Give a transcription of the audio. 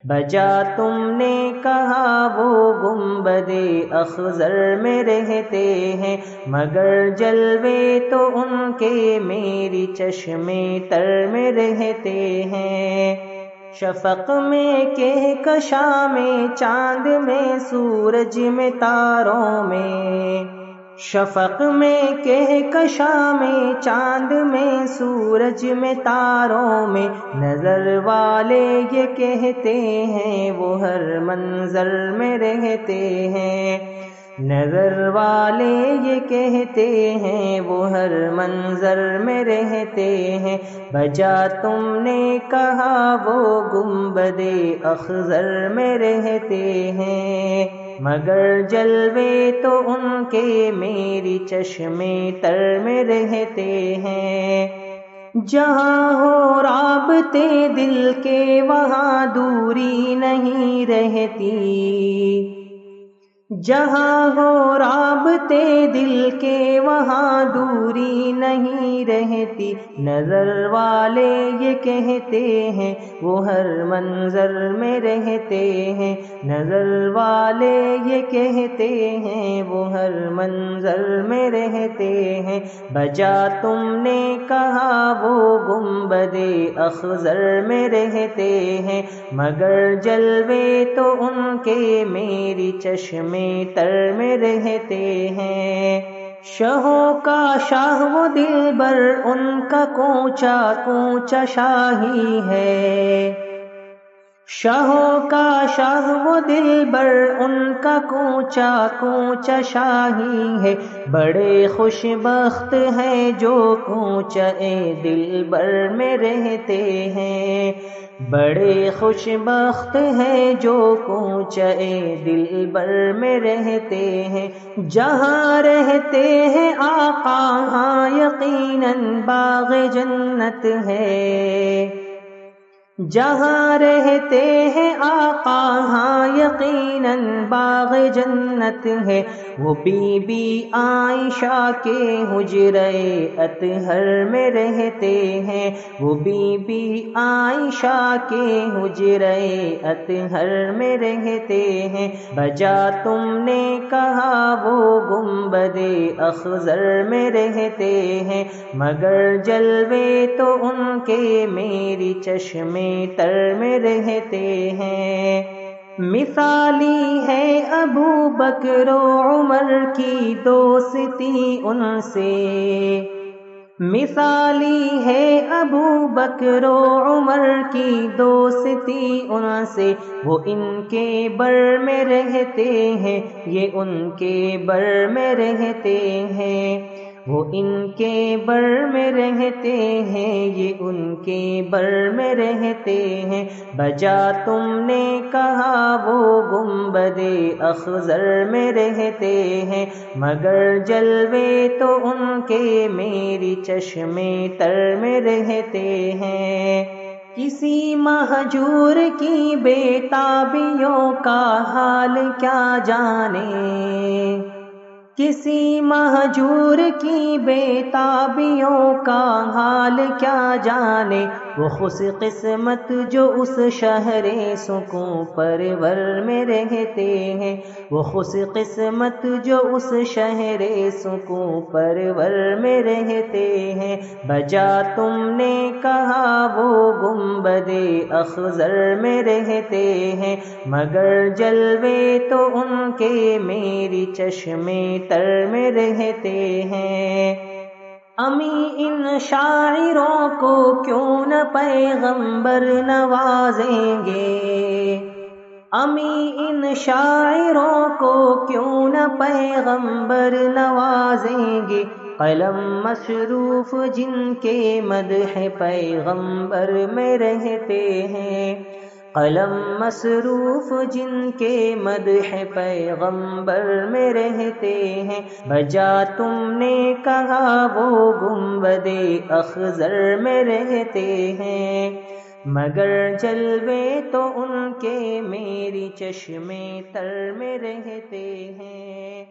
بجا تم نے کہا وہ گنبد اخضر میں رہتے ہیں، مگر جلوے تو ان کے میری چشمے تر میں رہتے ہیں۔ شفق میں کہکشاں میں، چاند میں، سورج میں، تاروں میں، شفق میں کہکشاں میں، چاند میں، سورج میں، تاروں میں، نظر والے یہ کہتے ہیں وہ ہر منظر میں رہتے ہیں، نظر والے یہ کہتے ہیں وہ ہر منظر میں رہتے ہیں۔ بجا تم نے کہا وہ گنبد اخضر میں رہتے ہیں، مگر جلوے تو ان کے میری چشمے تر میں رہتے ہیں۔ جہاں ہو رابطے دل کے وہاں دوری نہیں رہتی، جہاں ہو رابطے دل کے وہاں دوری نہیں رہتی، نظر والے یہ کہتے ہیں وہ ہر منظر میں رہتے ہیں، نظر والے یہ کہتے ہیں وہ ہر منظر میں رہتے ہیں۔ بجا تم نے کہا وہ گنبد اخضر میں رہتے ہیں، مگر جلوے تو ان کے میری چشمے تر میں رہتے ہیں۔ شہوں کا شاہ وہ دلبر، ان کا کوچا کوچا شاہی ہے، شہوں کا شاہ وہ دلبر، ان کا کوچا کوچا شاہی ہے، بڑے خوش بخت ہیں جو کوچے دلبر میں رہتے ہیں، بڑے خوش بخت ہیں جو کوچے دلبر میں رہتے ہیں۔ جہاں رہتے ہیں آقا ہاں یقیناً باغ جنت ہے، جہاں رہتے ہیں آقا ہاں یقیناً باغ جنت ہے، وہ بی بی عائشہ کے حجرے اطہر میں رہتے ہیں، وہ بی بی عائشہ کے حجرے اطہر میں رہتے ہیں۔ بجا تم نے کہا وہ گنبد اخضر میں رہتے ہیں، مگر جلوے تو ان کے میری چشمے تر میں رہتے ہیں۔ مثالی ہے ابو بکر و عمر کی دوستی ان سے، مثالی ہے ابو بکر و عمر کی دوستی ان سے، وہ ان کے بر میں رہتے ہیں یہ ان کے بر میں رہتے ہیں، وہ ان کے بر میں رہتے ہیں یہ ان کے بر میں رہتے ہیں۔ بجا تم نے کہا وہ گنبد اخضر میں رہتے ہیں، مگر جلوے تو ان کے میری چشمے تر میں رہتے ہیں۔ کسی مہجور کی بے تابیوں کا حال کیا جانے، کسی مہجور کی بے تابیوں کا حال کیا جانے، وہ خوش قسمت جو اس شہر سکون پرور میں رہتے ہیں، وہ خوش قسمت جو اس شہر سکون پرور میں رہتے ہیں۔ بجا تم نے کہا وہ گنبد اخضر میں رہتے ہیں، مگر جلوے تو ان کے میری چشمے تر میں رہتے ہیں۔ امی ان شاعروں کو کیوں نہ پیغمبر نوازیں گے، امی ان شاعروں کو کیوں نہ پیغمبر نوازیں گے، قلم مصروف جن کے مدح پیغمبر میں رہتے ہیں، قلم مصروف جن کے مدح پیغمبر میں رہتے ہیں۔ بجا تم نے کہا وہ گنبد اخضر میں رہتے ہیں، مگر جلوے تو ان کے میری چشمے تر میں رہتے ہیں۔